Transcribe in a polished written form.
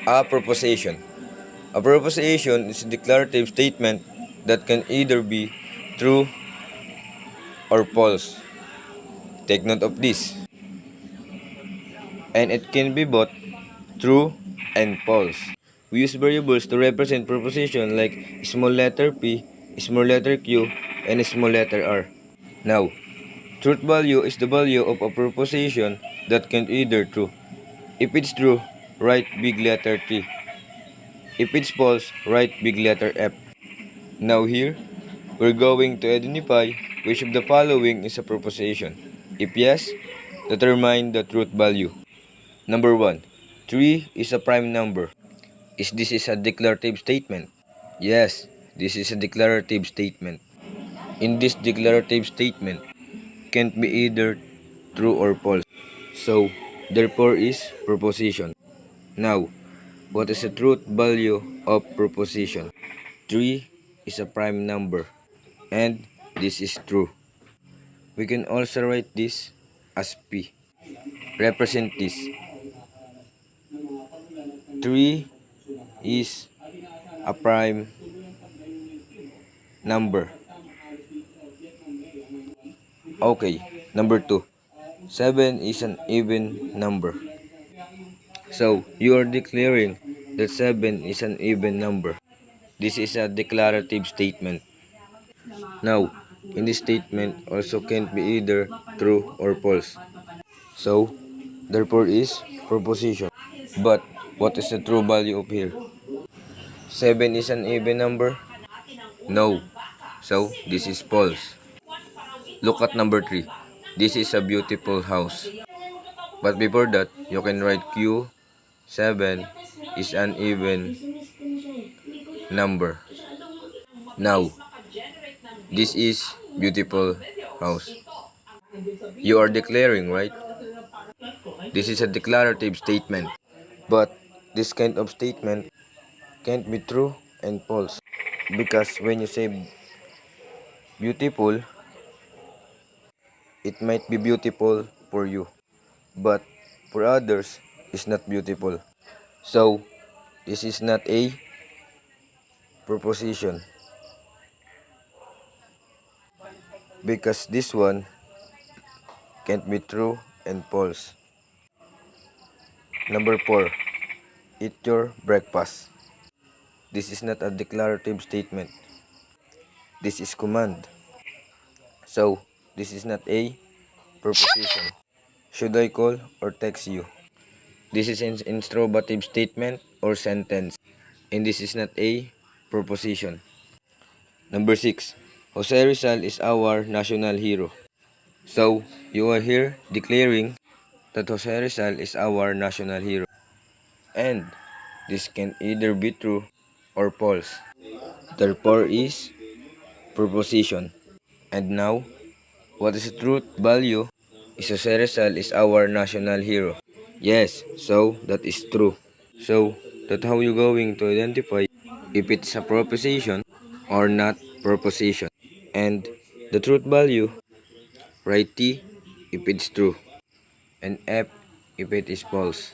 A proposition. A proposition is a declarative statement that can either be true or false. Take note of this. And it can be both true and false. We use variables to represent proposition like small letter p, small letter q, and small letter r. Now, truth value is the value of a proposition that can either true. If it's true, write big letter T. If it's false, write big letter F. Now here, we're going to identify which of the following is a proposition. If yes, determine the truth value. Number 1. 3 is a prime number. Is this a declarative statement? Yes, this is a declarative statement. In this declarative statement, can't be either true or false. So, therefore is proposition. Now, what is the truth value of proposition? 3 is a prime number, and this is true. We can also write this as P. Represent this. 3 is a prime number. Okay, number 2. 7 is an even number. So, you are declaring that 7 is an even number. This is a declarative statement. Now, in this statement also can't be either true or false. So, therefore is proposition. But, what is the true value of here? 7 is an even number? No. So, this is false. Look at number 3. This is a beautiful house. But before that, you can write Q. 7 is an even number. Now, this is beautiful house. You are declaring, right? This is a declarative statement. But this kind of statement can't be true and false. Because when you say beautiful, it might be beautiful for you. But for others, it's not beautiful. So, this is not a proposition. Because this one can't be true and false. Number 4. Eat your breakfast. This is not a declarative statement. This is command. So, this is not a proposition. Should I call or text you? This is an interrogative statement or sentence. And this is not a proposition. Number 6. Jose Rizal is our national hero. So, you are here declaring that Jose Rizal is our national hero. And this can either be true or false. Therefore is proposition. And now, what is the truth value? Is Jose Rizal is our national hero. Yes, so that is true. So, that's how you going to identify if it's a proposition or not proposition. And the truth value, write T if it's true and F if it is false.